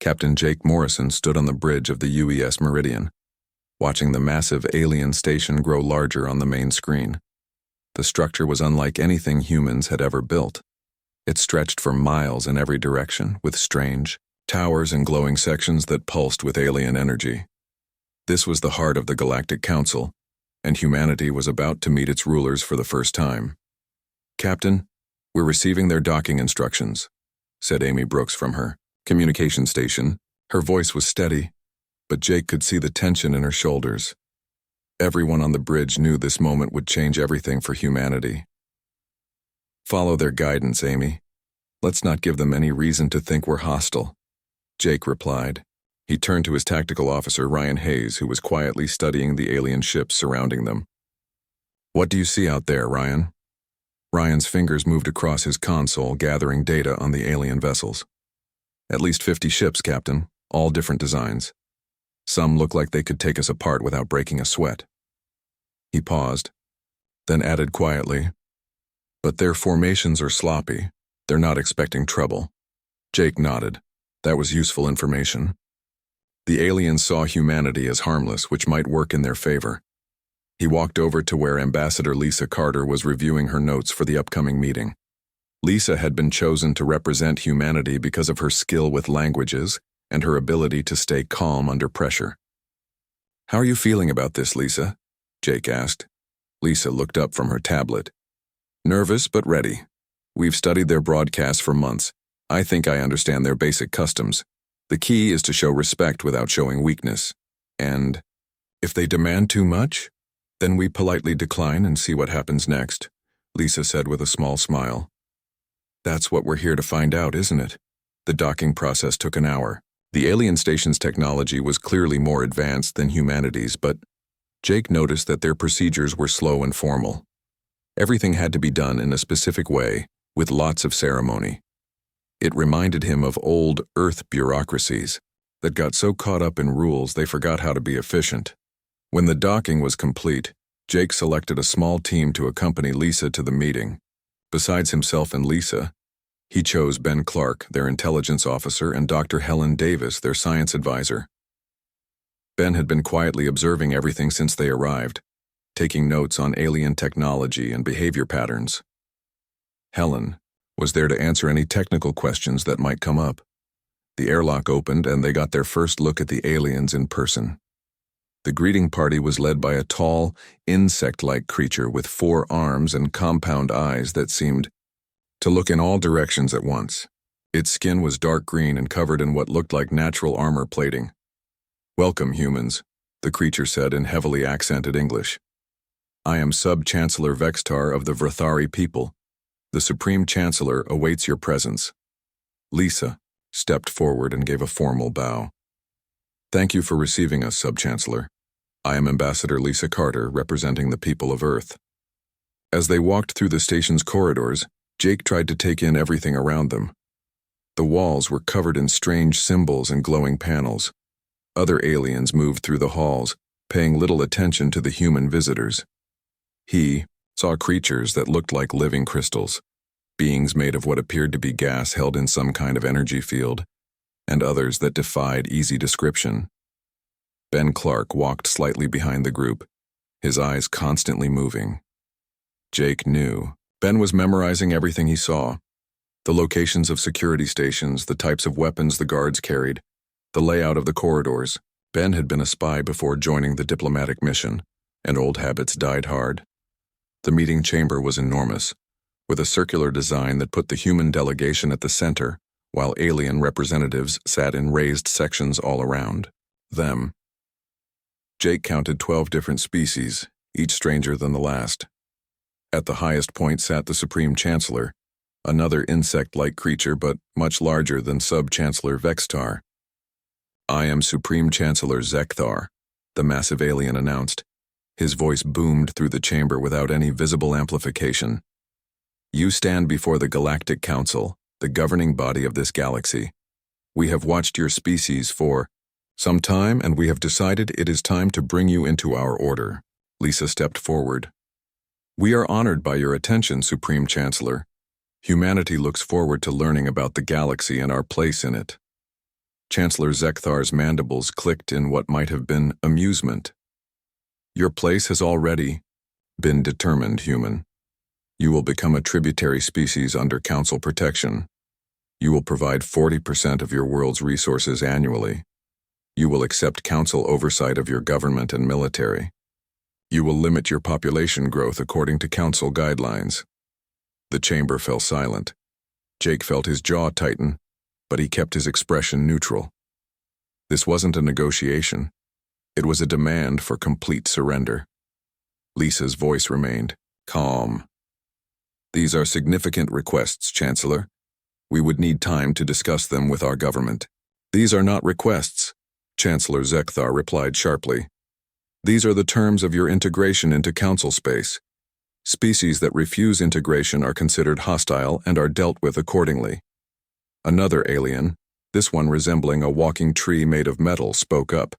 Captain Jake Morrison stood on the bridge of the UES Meridian, watching the massive alien station grow larger on the main screen. The structure was unlike anything humans had ever built. It stretched for miles in every direction, with strange towers and glowing sections that pulsed with alien energy. This was the heart of the Galactic Council, and humanity was about to meet its rulers for the first time. "Captain, we're receiving their docking instructions," said Amy Brooks from her communication station. Her voice was steady, but Jake could see the tension in her shoulders. Everyone on the bridge knew this moment would change everything for humanity. "Follow their guidance, Amy. Let's not give them any reason to think we're hostile," Jake replied. He turned to his tactical officer, Ryan Hayes, who was quietly studying the alien ships surrounding them. "What do you see out there, Ryan?" Ryan's fingers moved across his console, gathering data on the alien vessels. "At least 50 ships, Captain, all different designs. Some look like they could take us apart without breaking a sweat." He paused, then added quietly, "But their formations are sloppy. They're not expecting trouble." Jake nodded. That was useful information. The aliens saw humanity as harmless, which might work in their favor. He walked over to where Ambassador Lisa Carter was reviewing her notes for the upcoming meeting. Lisa had been chosen to represent humanity because of her skill with languages and her ability to stay calm under pressure. "How are you feeling about this, Lisa?" Jake asked. Lisa looked up from her tablet. "Nervous but ready. We've studied their broadcasts for months. I think I understand their basic customs. The key is to show respect without showing weakness. And if they demand too much, then we politely decline and see what happens next," Lisa said with a small smile. "That's what we're here to find out, isn't it?" The docking process took an hour. The alien station's technology was clearly more advanced than humanity's, but Jake noticed that their procedures were slow and formal. Everything had to be done in a specific way, with lots of ceremony. It reminded him of old Earth bureaucracies that got so caught up in rules they forgot how to be efficient. When the docking was complete, Jake selected a small team to accompany Lisa to the meeting. Besides himself and Lisa, he chose Ben Clark, their intelligence officer, and Dr. Helen Davis, their science advisor. Ben had been quietly observing everything since they arrived, taking notes on alien technology and behavior patterns. Helen was there to answer any technical questions that might come up. The airlock opened and they got their first look at the aliens in person. The greeting party was led by a tall, insect-like creature with 4 arms and compound eyes that seemed to look in all directions at once. Its skin was dark green and covered in what looked like natural armor plating. "Welcome, humans," the creature said in heavily accented English. "I am Sub-Chancellor Vextar of the Vrathari people. The Supreme Chancellor awaits your presence." Lisa stepped forward and gave a formal bow. "Thank you for receiving us, Sub-Chancellor. I am Ambassador Lisa Carter, representing the people of Earth." As they walked through the station's corridors, Jake tried to take in everything around them. The walls were covered in strange symbols and glowing panels. Other aliens moved through the halls, paying little attention to the human visitors. He saw creatures that looked like living crystals, beings made of what appeared to be gas held in some kind of energy field, and others that defied easy description. Ben Clark walked slightly behind the group, his eyes constantly moving. Jake knew. Ben was memorizing everything he saw. The locations of security stations, the types of weapons the guards carried, the layout of the corridors. Ben had been a spy before joining the diplomatic mission, and old habits died hard. The meeting chamber was enormous, with a circular design that put the human delegation at the center, while alien representatives sat in raised sections all around them. Jake counted 12 different species, each stranger than the last. At the highest point sat the Supreme Chancellor, another insect-like creature but much larger than Sub-Chancellor Vextar. "I am Supreme Chancellor Zekthar," the massive alien announced. His voice boomed through the chamber without any visible amplification. "You stand before the Galactic Council, the governing body of this galaxy. We have watched your species for some time, and we have decided it is time to bring you into our order." Lisa stepped forward. "We are honored by your attention, Supreme Chancellor. Humanity looks forward to learning about the galaxy and our place in it." Chancellor Zekthar's mandibles clicked in what might have been amusement. Your place has already been determined, human. You will become a tributary species under Council protection. You will provide 40% of your world's resources annually. You will accept Council oversight of your government and military. You will limit your population growth according to Council guidelines. The chamber fell silent. Jake felt his jaw tighten, but he kept his expression neutral. This wasn't a negotiation. It was a demand for complete surrender. Lisa's voice remained calm. These are significant requests, Chancellor. We would need time to discuss them with our government. These are not requests, Chancellor Zekthar replied sharply. These are the terms of your integration into Council space. Species that refuse integration are considered hostile and are dealt with accordingly. Another alien, this one resembling a walking tree made of metal, spoke up.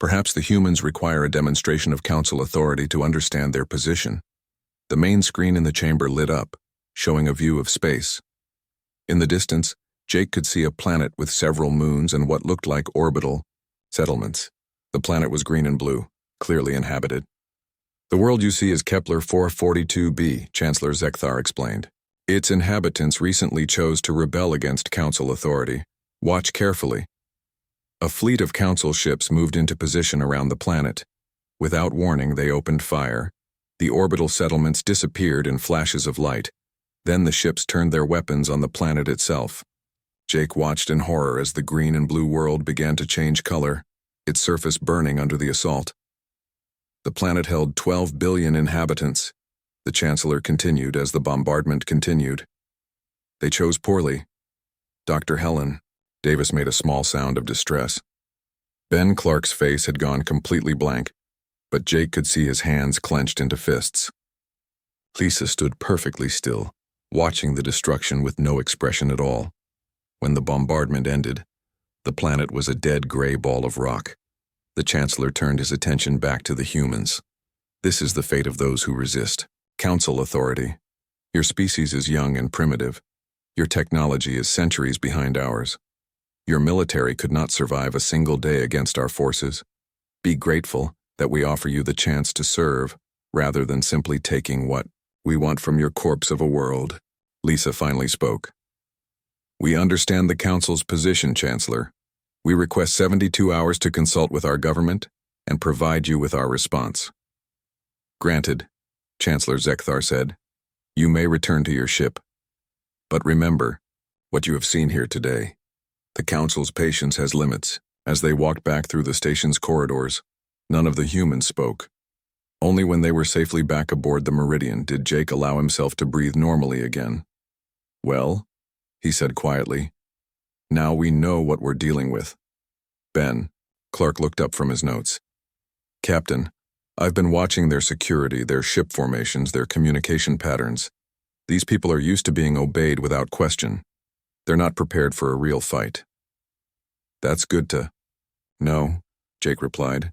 Perhaps the humans require a demonstration of Council authority to understand their position. The main screen in the chamber lit up, showing a view of space. In the distance, Jake could see a planet with several moons and what looked like orbital settlements. The planet was green and blue, clearly inhabited. The world you see is Kepler 442b, Chancellor Zekthar explained. Its inhabitants recently chose to rebel against Council authority. Watch carefully. A fleet of Council ships moved into position around the planet. Without warning, they opened fire. The orbital settlements disappeared in flashes of light. Then the ships turned their weapons on the planet itself. Jake watched in horror as the green and blue world began to change color, its surface burning under the assault. The planet held 12 billion inhabitants. The Chancellor continued as the bombardment continued. They chose poorly. Dr. Helen. Davis made a small sound of distress. Ben Clark's face had gone completely blank, but Jake could see his hands clenched into fists. Lisa stood perfectly still, watching the destruction with no expression at all. When the bombardment ended, the planet was a dead gray ball of rock. The Chancellor turned his attention back to the humans. This is the fate of those who resist. Council authority. Your species is young and primitive. Your technology is centuries behind ours. Your military could not survive a single day against our forces. Be grateful that we offer you the chance to serve, rather than simply taking what we want from your corpse of a world. Lisa finally spoke. We understand the Council's position, Chancellor. We request 72 hours to consult with our government and provide you with our response. Granted, Chancellor Zekthar said. You may return to your ship. But remember what you have seen here today. The Council's patience has limits. As they walked back through the station's corridors, none of the humans spoke. Only when they were safely back aboard the Meridian did Jake allow himself to breathe normally again. Well, he said quietly, now we know what we're dealing with. Ben. Clark looked up from his notes. Captain, I've been watching their security, their ship formations, their communication patterns. These people are used to being obeyed without question. They're not prepared for a real fight. That's good to know, Jake replied,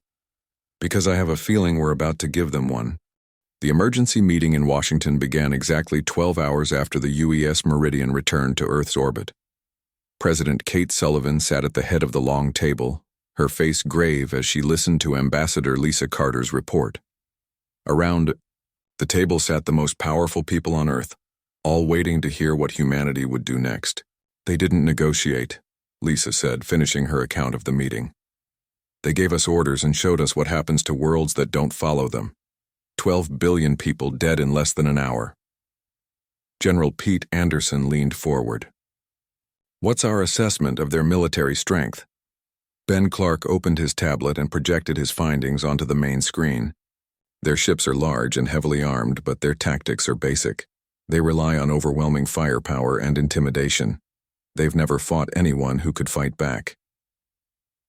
because I have a feeling we're about to give them one. The emergency meeting in Washington began exactly 12 hours after the UES Meridian returned to Earth's orbit. President Kate Sullivan sat at the head of the long table, her face grave as she listened to Ambassador Lisa Carter's report. Around the table sat the most powerful people on Earth, all waiting to hear what humanity would do next. They didn't negotiate, Lisa said, finishing her account of the meeting. They gave us orders and showed us what happens to worlds that don't follow them. 12 billion people dead in less than an hour. General Pete Anderson leaned forward. What's our assessment of their military strength? Ben Clark opened his tablet and projected his findings onto the main screen. Their ships are large and heavily armed, but their tactics are basic. They rely on overwhelming firepower and intimidation. They've never fought anyone who could fight back.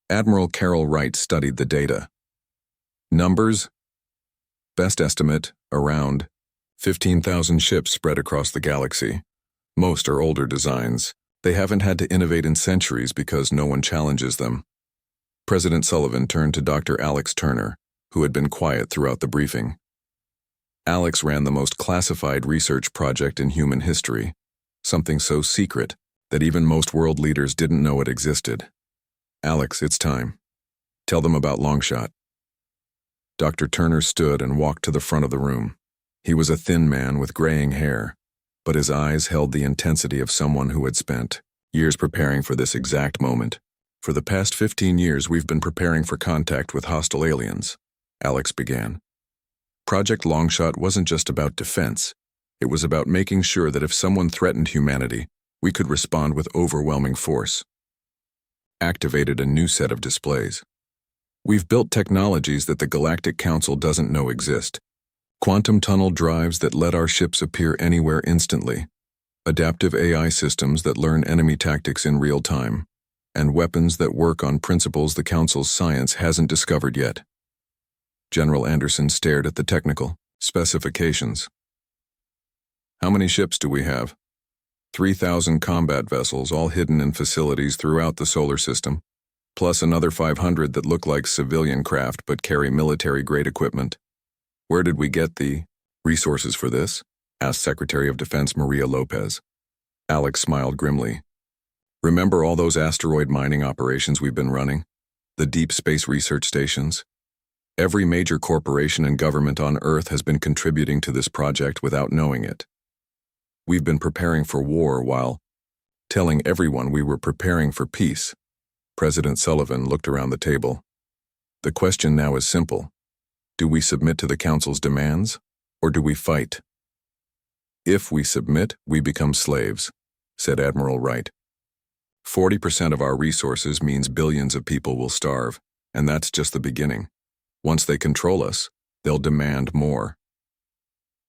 Admiral Carol Wright studied the data. Numbers? Best estimate, around 15,000 ships spread across the galaxy. Most are older designs. They haven't had to innovate in centuries because no one challenges them. President Sullivan turned to Dr. Alex Turner, who had been quiet throughout the briefing. Alex ran the most classified research project in human history, something so secret that even most world leaders didn't know it existed. Alex, it's time. Tell them about Longshot. Dr. Turner stood and walked to the front of the room. He was a thin man with graying hair, but his eyes held the intensity of someone who had spent years preparing for this exact moment. For the past 15 years, we've been preparing for contact with hostile aliens, Alex began. Project Longshot wasn't just about defense. It was about making sure that if someone threatened humanity, we could respond with overwhelming force. Activated a new set of displays. We've built technologies that the Galactic Council doesn't know exist. Quantum tunnel drives that let our ships appear anywhere instantly. Adaptive AI systems that learn enemy tactics in real time. And weapons that work on principles the Council's science hasn't discovered yet. General Anderson stared at the technical specifications. How many ships do we have? 3,000 combat vessels, all hidden in facilities throughout the solar system, plus another 500 that look like civilian craft but carry military-grade equipment. Where did we get the resources for this? Asked Secretary of Defense Maria Lopez. Alex smiled grimly. Remember all those asteroid mining operations we've been running? The deep space research stations? Every major corporation and government on Earth has been contributing to this project without knowing it. We've been preparing for war while telling everyone we were preparing for peace. President Sullivan looked around the table. The question now is simple. Do we submit to the Council's demands, or do we fight? If we submit, we become slaves, said Admiral Wright. 40% of our resources means billions of people will starve, and that's just the beginning. Once they control us, they'll demand more.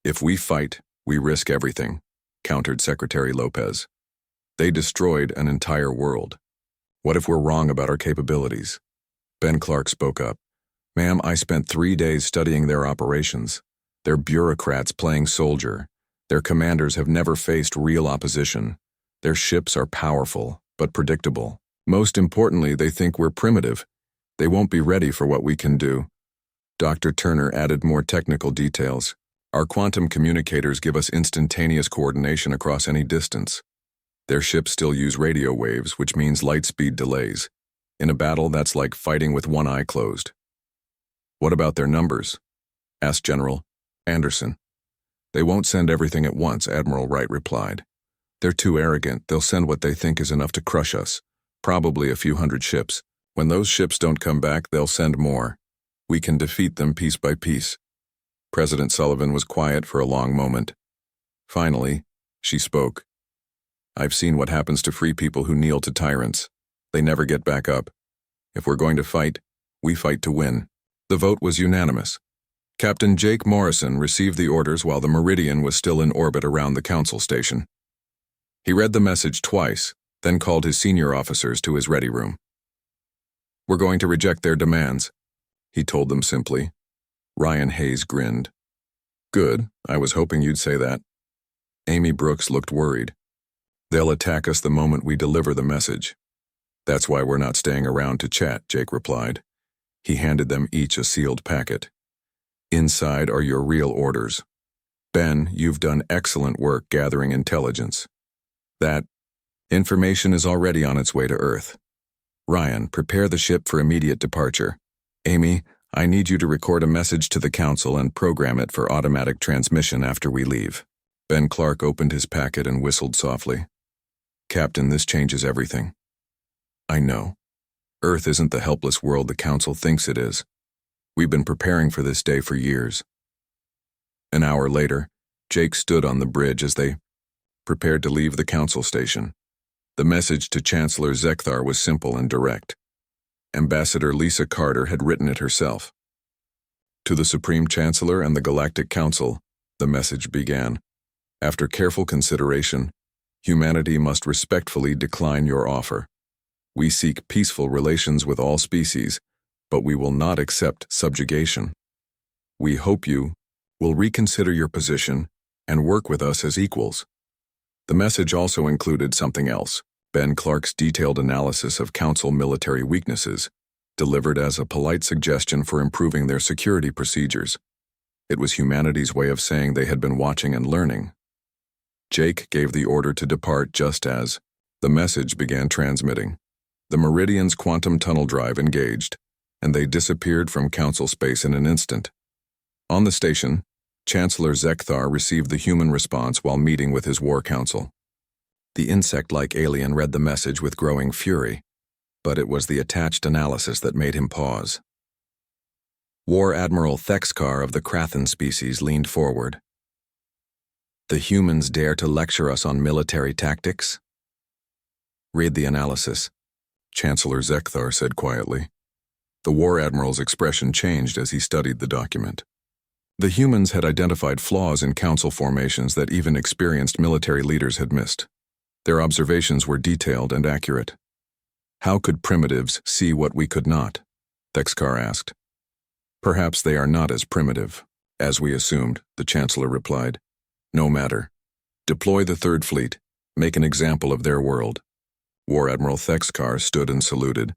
If we fight, we risk everything, countered Secretary Lopez. They destroyed an entire world. What if we're wrong about our capabilities? Ben Clark spoke up. Ma'am, I spent 3 days studying their operations. They're bureaucrats playing soldier. Their commanders have never faced real opposition. Their ships are powerful, but predictable. Most importantly, they think we're primitive. They won't be ready for what we can do. Dr. Turner added more technical details. Our quantum communicators give us instantaneous coordination across any distance. Their ships still use radio waves, which means light speed delays. In a battle, that's like fighting with one eye closed. What about their numbers? Asked General Anderson. They won't send everything at once, Admiral Wright replied. They're too arrogant. They'll send what they think is enough to crush us. Probably a few hundred ships. When those ships don't come back, they'll send more. We can defeat them piece by piece. President Sullivan was quiet for a long moment. Finally, she spoke. I've seen what happens to free people who kneel to tyrants. They never get back up. If we're going to fight, we fight to win. The vote was unanimous. Captain Jake Morrison received the orders while the Meridian was still in orbit around the Council station. He read the message twice, then called his senior officers to his ready room. We're going to reject their demands, he told them simply. Ryan Hayes grinned. Good, I was hoping you'd say that. Amy Brooks looked worried. They'll attack us the moment we deliver the message. That's why we're not staying around to chat, Jake replied. He handed them each a sealed packet. Inside are your real orders. Ben, you've done excellent work gathering intelligence. That information is already on its way to Earth. Ryan, prepare the ship for immediate departure. Amy, I need you to record a message to the Council and program it for automatic transmission after we leave. Ben Clark opened his packet and whistled softly. Captain, this changes everything. I know. Earth isn't the helpless world the Council thinks it is. We've been preparing for this day for years. An hour later, Jake stood on the bridge as they prepared to leave the Council station. The message to Chancellor Zekthar was simple and direct. Ambassador Lisa Carter had written it herself. To the Supreme Chancellor and the Galactic Council, the message began. After careful consideration, humanity must respectfully decline your offer. We seek peaceful relations with all species, but we will not accept subjugation. We hope you will reconsider your position and work with us as equals. The message also included something else. Ben Clark's detailed analysis of Council military weaknesses, delivered as a polite suggestion for improving their security procedures. It was humanity's way of saying they had been watching and learning. Jake gave the order to depart just as the message began transmitting. The Meridian's quantum tunnel drive engaged, and they disappeared from Council space in an instant. On the station, Chancellor Zekthar received the human response while meeting with his war council. The insect-like alien read the message with growing fury, but it was the attached analysis that made him pause. War Admiral Thexkar of the Krathan species leaned forward. The humans dare to lecture us on military tactics? Read the analysis, Chancellor Zekthar said quietly. The War Admiral's expression changed as he studied the document. The humans had identified flaws in council formations that even experienced military leaders had missed. Their observations were detailed and accurate. How could primitives see what we could not? Thexkar asked. Perhaps they are not as primitive, as we assumed, the Chancellor replied. No matter. Deploy the Third Fleet. Make an example of their world. War Admiral Thexkar stood and saluted.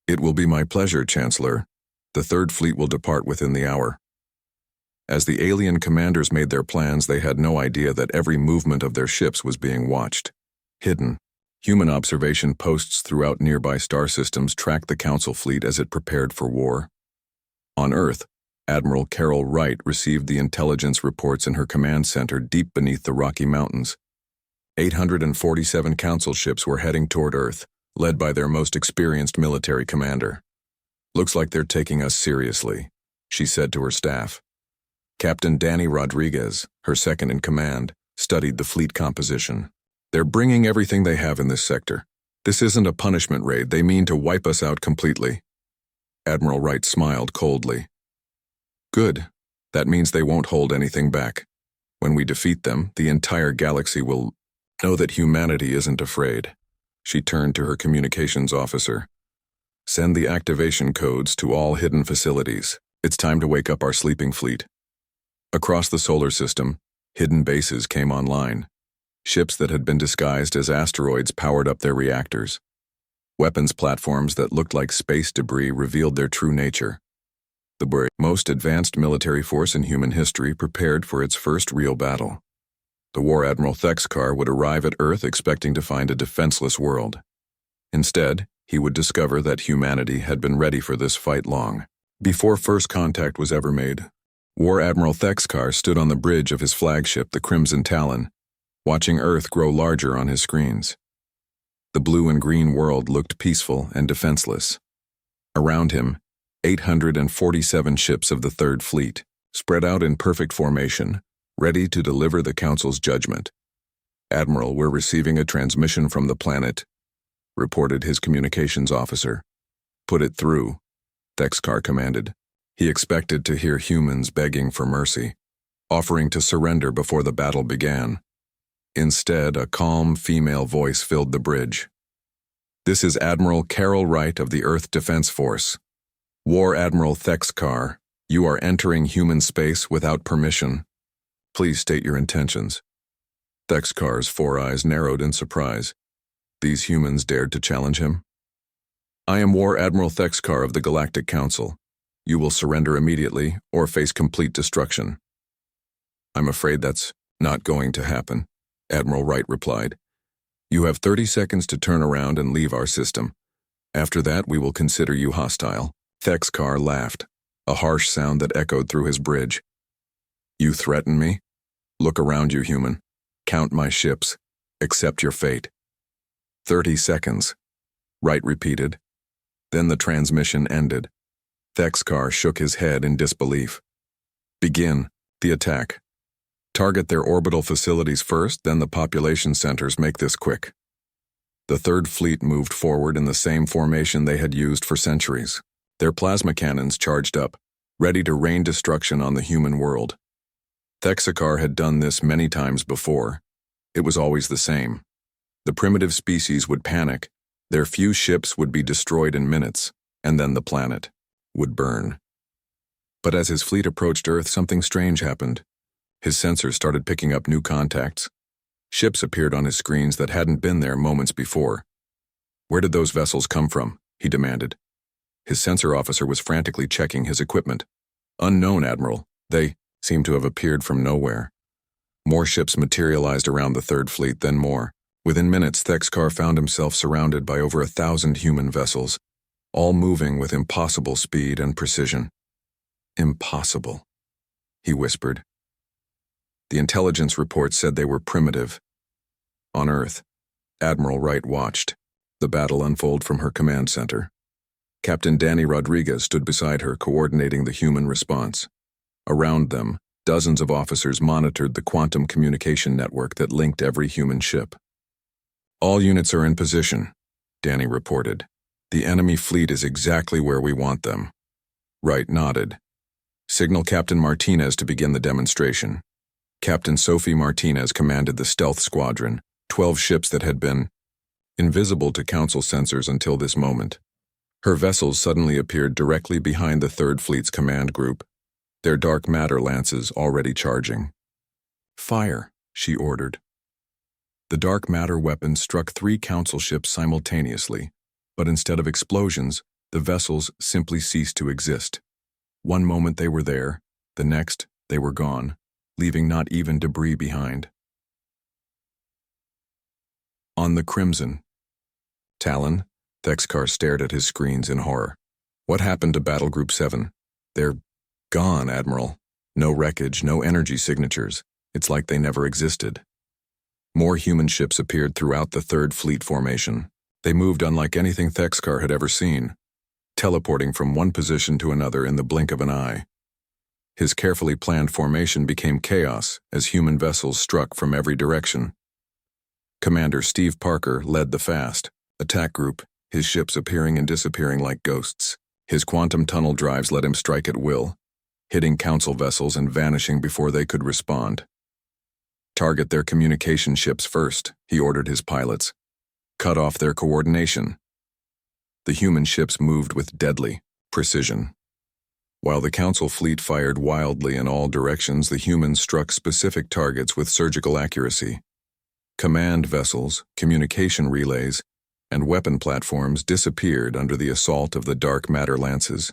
It will be my pleasure, Chancellor. The Third Fleet will depart within the hour. As the alien commanders made their plans, they had no idea that every movement of their ships was being watched. Hidden, human observation posts throughout nearby star systems tracked the Council fleet as it prepared for war. On Earth, Admiral Carol Wright received the intelligence reports in her command center deep beneath the Rocky Mountains. 847 Council ships were heading toward Earth, led by their most experienced military commander. Looks like they're taking us seriously, she said to her staff. Captain Danny Rodriguez, her second in command, studied the fleet composition. They're bringing everything they have in this sector. This isn't a punishment raid. They mean to wipe us out completely. Admiral Wright smiled coldly. Good. That means they won't hold anything back. When we defeat them, the entire galaxy will know that humanity isn't afraid. She turned to her communications officer. Send the activation codes to all hidden facilities. It's time to wake up our sleeping fleet. Across the solar system, hidden bases came online. Ships that had been disguised as asteroids powered up their reactors. Weapons platforms that looked like space debris revealed their true nature. The most advanced military force in human history prepared for its first real battle. The War Admiral Thexkar would arrive at Earth expecting to find a defenseless world. Instead, he would discover that humanity had been ready for this fight long before first contact was ever made. War Admiral Thexkar stood on the bridge of his flagship, the Crimson Talon, watching Earth grow larger on his screens. The blue and green world looked peaceful and defenseless. Around him, 847 ships of the Third Fleet, spread out in perfect formation, ready to deliver the Council's judgment. Admiral, we're receiving a transmission from the planet, reported his communications officer. Put it through, Thexkar commanded. He expected to hear humans begging for mercy, offering to surrender before the battle began. Instead, a calm female voice filled the bridge. This is Admiral Carol Wright of the Earth Defense Force. War Admiral Thexkar, you are entering human space without permission. Please state your intentions. Thexkar's four eyes narrowed in surprise. These humans dared to challenge him? I am War Admiral Thexkar of the Galactic Council. You will surrender immediately or face complete destruction. I'm afraid that's not going to happen, Admiral Wright replied. You have 30 seconds to turn around and leave our system. After that, we will consider you hostile. Thexkar laughed, a harsh sound that echoed through his bridge. You threaten me? Look around you, human. Count my ships. Accept your fate. 30 seconds, Wright repeated. Then the transmission ended. Thexkar shook his head in disbelief. Begin the attack. Target their orbital facilities first, then the population centers. Make this quick. The Third Fleet moved forward in the same formation they had used for centuries. Their plasma cannons charged up, ready to rain destruction on the human world. Thexkar had done this many times before. It was always the same. The primitive species would panic, their few ships would be destroyed in minutes, and then the planet would burn. But as his fleet approached Earth, something strange happened. His sensors started picking up new contacts. Ships appeared on his screens that hadn't been there moments before. Where did those vessels come from? He demanded. His sensor officer was frantically checking his equipment. Unknown, Admiral. They seemed to have appeared from nowhere. More ships materialized around the Third Fleet, then more. Within minutes, Thexkar found himself surrounded by over 1,000 human vessels, all moving with impossible speed and precision. Impossible, he whispered. The intelligence report said they were primitive. On Earth, Admiral Wright watched the battle unfold from her command center. Captain Danny Rodriguez stood beside her, coordinating the human response. Around them, dozens of officers monitored the quantum communication network that linked every human ship. "All units are in position," Danny reported. "The enemy fleet is exactly where we want them." Wright nodded. "Signal Captain Martinez to begin the demonstration." Captain Sophie Martinez commanded the stealth squadron, 12 ships that had been invisible to Council sensors until this moment. Her vessels suddenly appeared directly behind the Third Fleet's command group, their dark matter lances already charging. "Fire," she ordered. The dark matter weapons struck 3 Council ships simultaneously, but instead of explosions, the vessels simply ceased to exist. One moment they were there, the next they were gone, leaving not even debris behind. On the Crimson. Talon, Thexkar stared at his screens in horror. "What happened to Battle Group 7? They're gone, Admiral. No wreckage, no energy signatures. It's like they never existed." More human ships appeared throughout the Third Fleet formation. They moved unlike anything Thexkar had ever seen, teleporting from one position to another in the blink of an eye. His carefully planned formation became chaos as human vessels struck from every direction. Commander Steve Parker led the fast attack group, his ships appearing and disappearing like ghosts. His quantum tunnel drives let him strike at will, hitting Council vessels and vanishing before they could respond. "Target their communication ships first," he ordered his pilots. "Cut off their coordination." The human ships moved with deadly precision. While the Council fleet fired wildly in all directions, the humans struck specific targets with surgical accuracy. Command vessels, communication relays, and weapon platforms disappeared under the assault of the dark matter lances.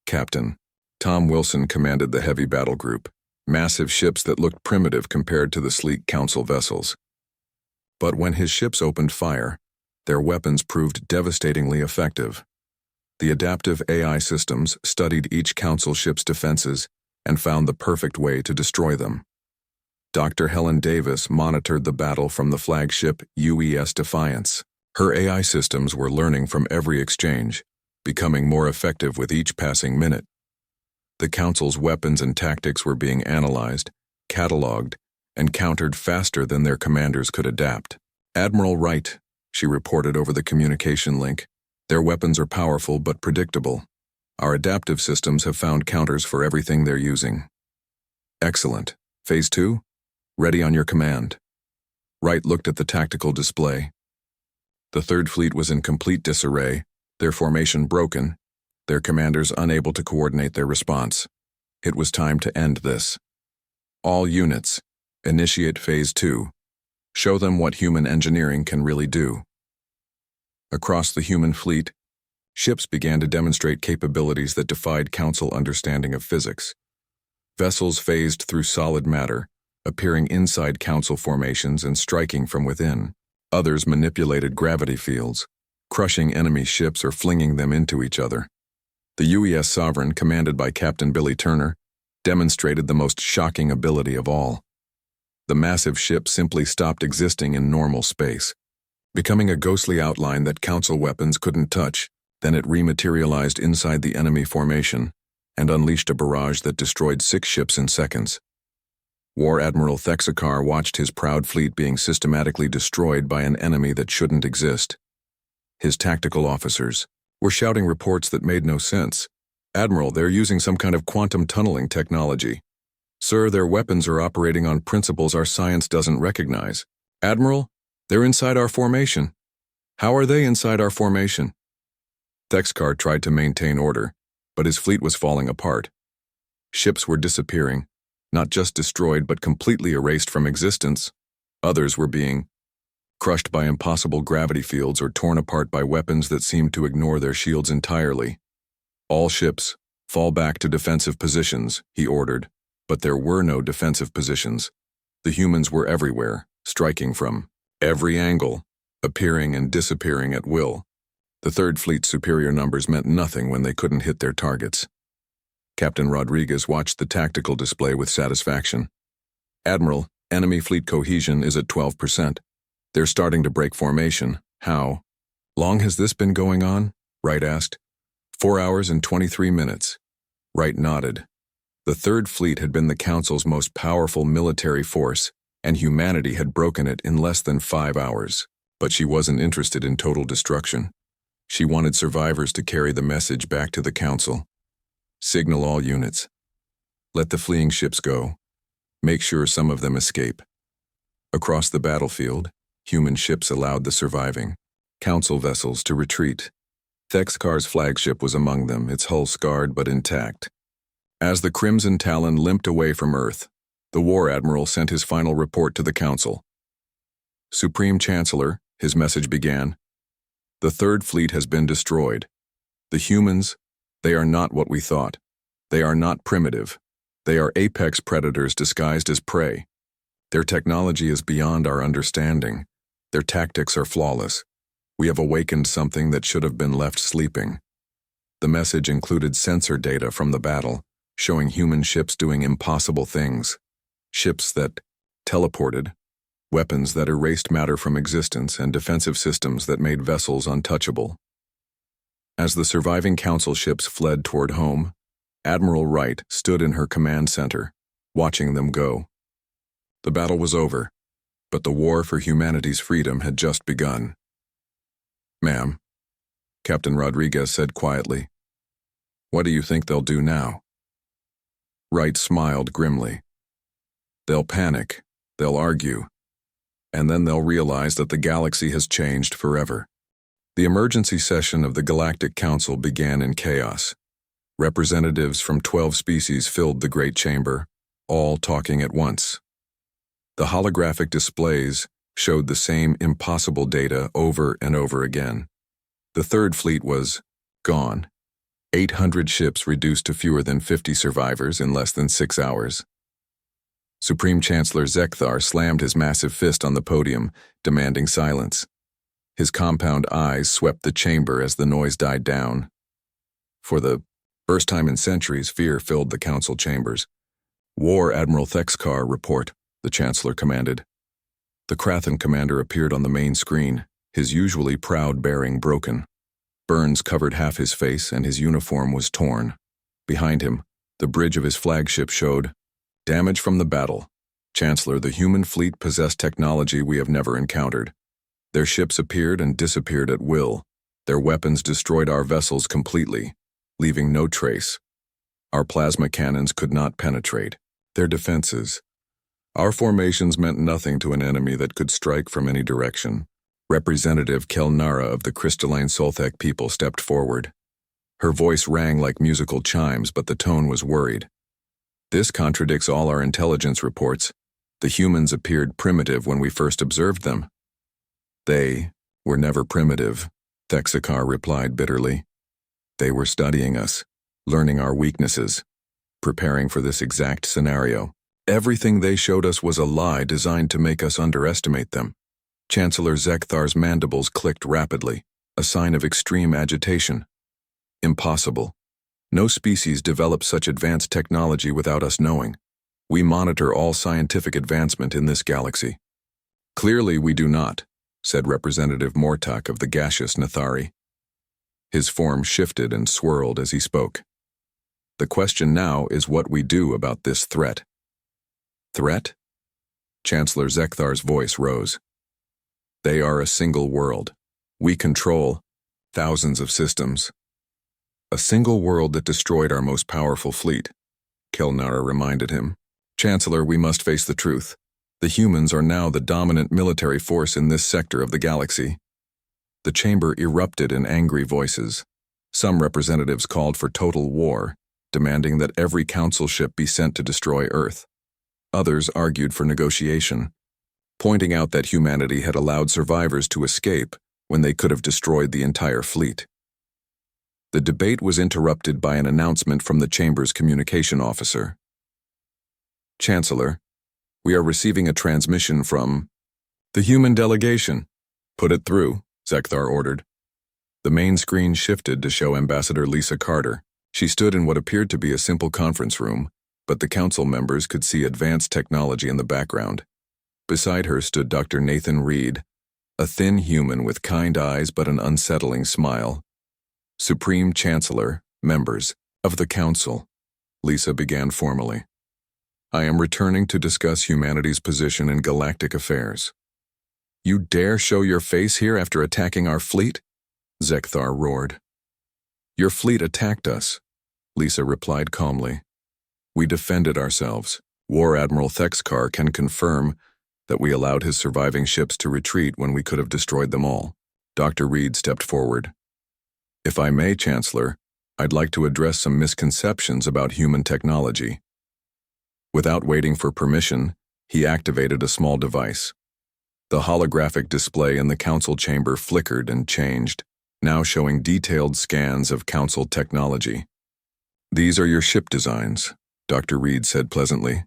Captain Tom Wilson commanded the heavy battle group, massive ships that looked primitive compared to the sleek Council vessels. But when his ships opened fire, their weapons proved devastatingly effective. The adaptive AI systems studied each Council ship's defenses and found the perfect way to destroy them. Dr. Helen Davis monitored the battle from the flagship UES Defiance. Her AI systems were learning from every exchange, becoming more effective with each passing minute. The Council's weapons and tactics were being analyzed, cataloged, and countered faster than their commanders could adapt. "Admiral Wright," she reported over the communication link, "their weapons are powerful but predictable. Our adaptive systems have found counters for everything they're using." "Excellent. Phase 2? Ready on your command." Wright looked at the tactical display. The Third Fleet was in complete disarray, their formation broken, their commanders unable to coordinate their response. It was time to end this. "All units, initiate Phase 2. Show them what human engineering can really do." Across the human fleet, ships began to demonstrate capabilities that defied Council understanding of physics. Vessels phased through solid matter, appearing inside Council formations and striking from within. Others manipulated gravity fields, crushing enemy ships or flinging them into each other. The UES Sovereign, commanded by Captain Billy Turner, demonstrated the most shocking ability of all. The massive ship simply stopped existing in normal space, becoming a ghostly outline that Council weapons couldn't touch. Then it rematerialized inside the enemy formation and unleashed a barrage that destroyed 6 ships in seconds. War Admiral Thexkar watched his proud fleet being systematically destroyed by an enemy that shouldn't exist. His tactical officers were shouting reports that made no sense. "Admiral, they're using some kind of quantum tunneling technology. Sir, their weapons are operating on principles our science doesn't recognize. Admiral, they're inside our formation. How are they inside our formation?" Thexkar tried to maintain order, but his fleet was falling apart. Ships were disappearing, not just destroyed but completely erased from existence. Others were being crushed by impossible gravity fields or torn apart by weapons that seemed to ignore their shields entirely. "All ships, fall back to defensive positions," he ordered, but there were no defensive positions. The humans were everywhere, striking from Every angle, appearing and disappearing at will. The Third Fleet's superior numbers meant nothing when they couldn't hit their targets. Captain Rodriguez watched the tactical display with satisfaction. "Admiral, enemy fleet cohesion is at 12%. They're starting to break formation. How long has this been going on?" Wright asked. 4 hours and 23 minutes. Wright nodded. The Third Fleet had been the Council's most powerful military force, and humanity had broken it in less than 5 hours. But she wasn't interested in total destruction. She wanted survivors to carry the message back to the Council. "Signal all units. Let the fleeing ships go. Make sure some of them escape." Across the battlefield, human ships allowed the surviving Council vessels to retreat. Thexkar's flagship was among them, its hull scarred but intact. As the Crimson Talon limped away from Earth, the War Admiral sent his final report to the Council. "Supreme Chancellor," his message began, "the Third Fleet has been destroyed. The humans, they are not what we thought. They are not primitive. They are apex predators disguised as prey. Their technology is beyond our understanding. Their tactics are flawless. We have awakened something that should have been left sleeping." The message included sensor data from the battle, showing human ships doing impossible things. Ships that teleported, weapons that erased matter from existence, and defensive systems that made vessels untouchable. As the surviving Council ships fled toward home, Admiral Wright stood in her command center, watching them go. The battle was over, but the war for humanity's freedom had just begun. "Ma'am," Captain Rodriguez said quietly, "what do you think they'll do now?" Wright smiled grimly. "They'll panic, they'll argue, and then they'll realize that the galaxy has changed forever." The emergency session of the Galactic Council began in chaos. Representatives from 12 species filled the Great Chamber, all talking at once. The holographic displays showed the same impossible data over and over again. The Third Fleet was gone. 800 ships reduced to fewer than 50 survivors in less than 6 hours. Supreme Chancellor Zekthar slammed his massive fist on the podium, demanding silence. His compound eyes swept the chamber as the noise died down. For the first time in centuries, fear filled the Council chambers. "War Admiral Thexkar, report," the Chancellor commanded. The Krathan commander appeared on the main screen, his usually proud bearing broken. Burns covered half his face and his uniform was torn. Behind him, the bridge of his flagship showed, "Damage from the battle. Chancellor, the human fleet possessed technology we have never encountered. Their ships appeared and disappeared at will. Their weapons destroyed our vessels completely, leaving no trace. Our plasma cannons could not penetrate. Their defenses. Our formations meant nothing to an enemy that could strike from any direction." Representative Kelnara of the Crystalline Solthek people stepped forward. Her voice rang like musical chimes, but the tone was worried. "This contradicts all our intelligence reports. The humans appeared primitive when we first observed them." "They were never primitive," Thexakar replied bitterly. "They were studying us, learning our weaknesses, preparing for this exact scenario. Everything they showed us was a lie designed to make us underestimate them." Chancellor Zekthar's mandibles clicked rapidly, a sign of extreme agitation. "Impossible. No species develops such advanced technology without us knowing. We monitor all scientific advancement in this galaxy." "Clearly we do not," said Representative Mortak of the gaseous Nathari. His form shifted and swirled as he spoke. "The question now is what we do about this threat." "Threat?" Chancellor Zekthar's voice rose. "They are a single world. We control thousands of systems. A single world that destroyed our most powerful fleet," Kelnara reminded him. "Chancellor, we must face the truth. The humans are now the dominant military force in this sector of the galaxy." The chamber erupted in angry voices. Some representatives called for total war, demanding that every Council ship be sent to destroy Earth. Others argued for negotiation, pointing out that humanity had allowed survivors to escape when they could have destroyed the entire fleet. The debate was interrupted by an announcement from the Chamber's communication officer. "Chancellor, we are receiving a transmission from..." The human delegation. Put it through, Zekthar ordered. The main screen shifted to show Ambassador Lisa Carter. She stood in what appeared to be a simple conference room, but the council members could see advanced technology in the background. Beside her stood Dr. Nathan Reed, a thin human with kind eyes but an unsettling smile. Supreme Chancellor, members of the Council, Lisa began formally. I am returning to discuss humanity's position in galactic affairs. You dare show your face here after attacking our fleet? Zekthar roared. Your fleet attacked us, Lisa replied calmly. We defended ourselves. War Admiral Thexkar can confirm that we allowed his surviving ships to retreat when we could have destroyed them all. Dr. Reed stepped forward. If I may, Chancellor, I'd like to address some misconceptions about human technology. Without waiting for permission, he activated a small device. The holographic display in the council chamber flickered and changed, now showing detailed scans of council technology. These are your ship designs, Dr. Reed said pleasantly.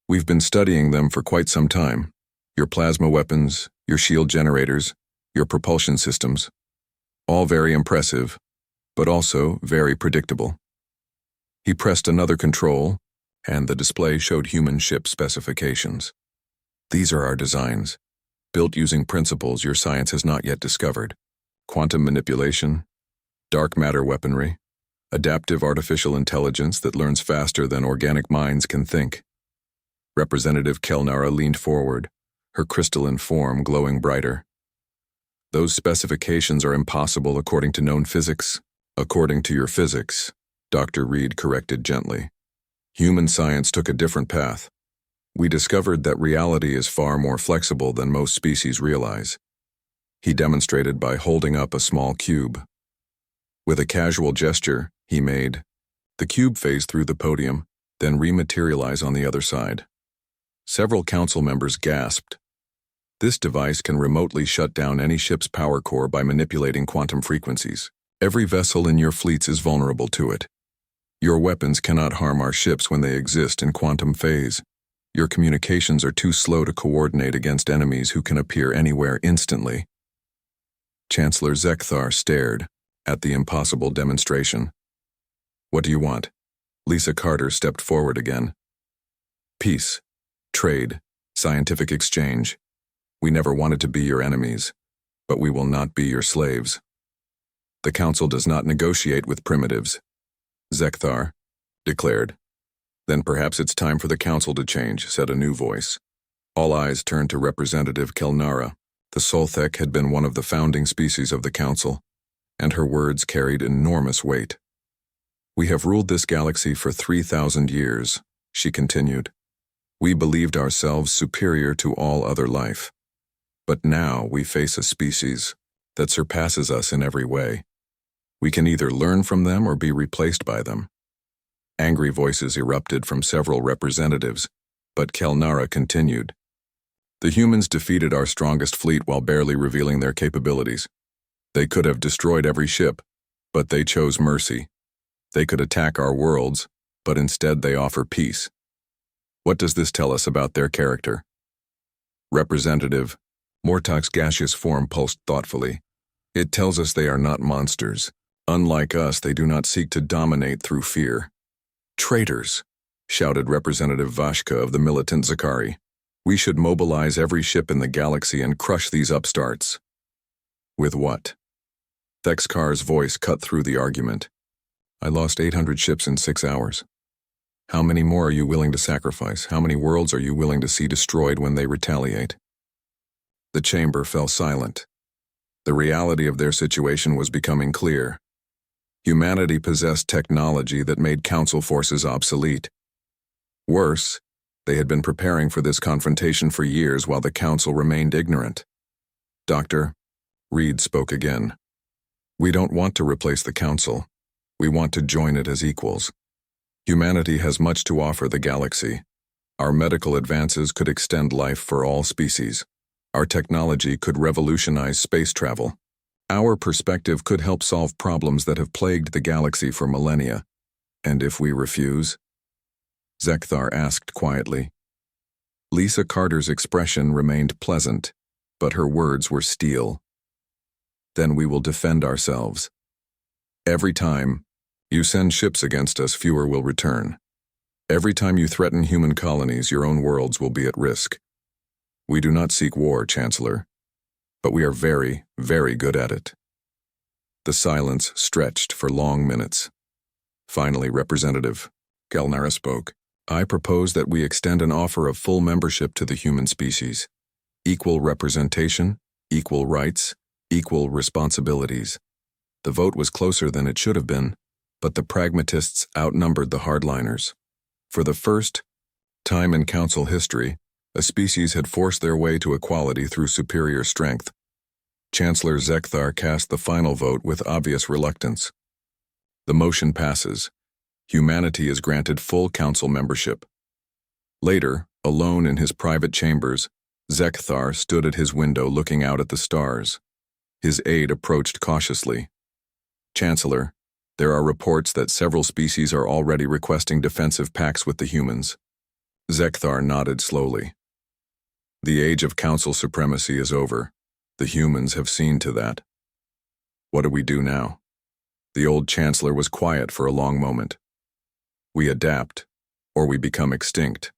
We've been studying them for quite some time. Your plasma weapons, your shield generators, your propulsion systems. All very impressive, but also very predictable. He pressed another control, and the display showed human ship specifications. These are our designs, built using principles your science has not yet discovered. Quantum manipulation, dark matter weaponry, adaptive artificial intelligence that learns faster than organic minds can think. Representative Kelnara leaned forward, her crystalline form glowing brighter. Those specifications are impossible according to known physics. According to your physics, Dr. Reed corrected gently. Human science took a different path. We discovered that reality is far more flexible than most species realize. He demonstrated by holding up a small cube. With a casual gesture, he made the cube phase through the podium, then rematerialize on the other side. Several council members gasped. This device can remotely shut down any ship's power core by manipulating quantum frequencies. Every vessel in your fleets is vulnerable to it. Your weapons cannot harm our ships when they exist in quantum phase. Your communications are too slow to coordinate against enemies who can appear anywhere instantly. Chancellor Zekthar stared at the impossible demonstration. What do you want? Lisa Carter stepped forward again. Peace, trade, scientific exchange. We never wanted to be your enemies, but we will not be your slaves. The Council does not negotiate with primitives, Zekthar declared. Then perhaps it's time for the Council to change, said a new voice. All eyes turned to Representative Kelnara. The Solthek had been one of the founding species of the Council, and her words carried enormous weight. We have ruled this galaxy for 3,000 years, she continued. We believed ourselves superior to all other life. But now we face a species that surpasses us in every way. We can either learn from them or be replaced by them. Angry voices erupted from several representatives, but Kelnara continued. The humans defeated our strongest fleet while barely revealing their capabilities. They could have destroyed every ship, but they chose mercy. They could attack our worlds, but instead they offer peace. What does this tell us about their character? Representative Mortok's gaseous form pulsed thoughtfully. It tells us they are not monsters. Unlike us, they do not seek to dominate through fear. Traitors, shouted Representative Vashka of the militant Zakari. We should mobilize every ship in the galaxy and crush these upstarts. With what? Thexkar's voice cut through the argument. I lost 800 ships in 6 hours. How many more are you willing to sacrifice? How many worlds are you willing to see destroyed when they retaliate? The chamber fell silent. The reality of their situation was becoming clear. Humanity possessed technology that made Council forces obsolete. Worse, they had been preparing for this confrontation for years while the Council remained ignorant. Dr. Reed spoke again. We don't want to replace the Council. We want to join it as equals. Humanity has much to offer the galaxy. Our medical advances could extend life for all species. Our technology could revolutionize space travel. Our perspective could help solve problems that have plagued the galaxy for millennia. And if we refuse? Zekthar asked quietly. Lisa Carter's expression remained pleasant, but her words were steel. Then we will defend ourselves. Every time you send ships against us, fewer will return. Every time you threaten human colonies, your own worlds will be at risk. We do not seek war, Chancellor, but we are very, very good at it. The silence stretched for long minutes. Finally, Representative Galnara spoke. I propose that we extend an offer of full membership to the human species. Equal representation, equal rights, equal responsibilities. The vote was closer than it should have been, but the pragmatists outnumbered the hardliners. For the first time in Council history, a species had forced their way to equality through superior strength. Chancellor Zekthar cast the final vote with obvious reluctance. The motion passes. Humanity is granted full council membership. Later, alone in his private chambers, Zekthar stood at his window looking out at the stars. His aide approached cautiously. Chancellor, there are reports that several species are already requesting defensive pacts with the humans. Zekthar nodded slowly. The age of council supremacy is over. The humans have seen to that. What do we do now? The old chancellor was quiet for a long moment. We adapt, or we become extinct.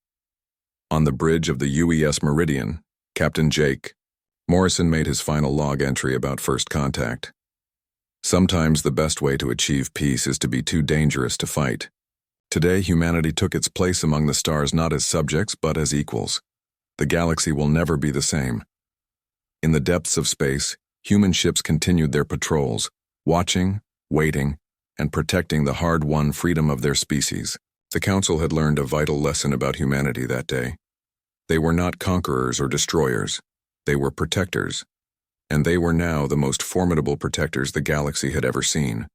On the bridge of the UES Meridian, Captain Jake Morrison made his final log entry about first contact. Sometimes the best way to achieve peace is to be too dangerous to fight. Today, humanity took its place among the stars not as subjects, but as equals. The galaxy will never be the same. In the depths of space, human ships continued their patrols, watching, waiting, and protecting the hard-won freedom of their species. The Council had learned a vital lesson about humanity that day. They were not conquerors or destroyers. They were protectors. And they were now the most formidable protectors the galaxy had ever seen.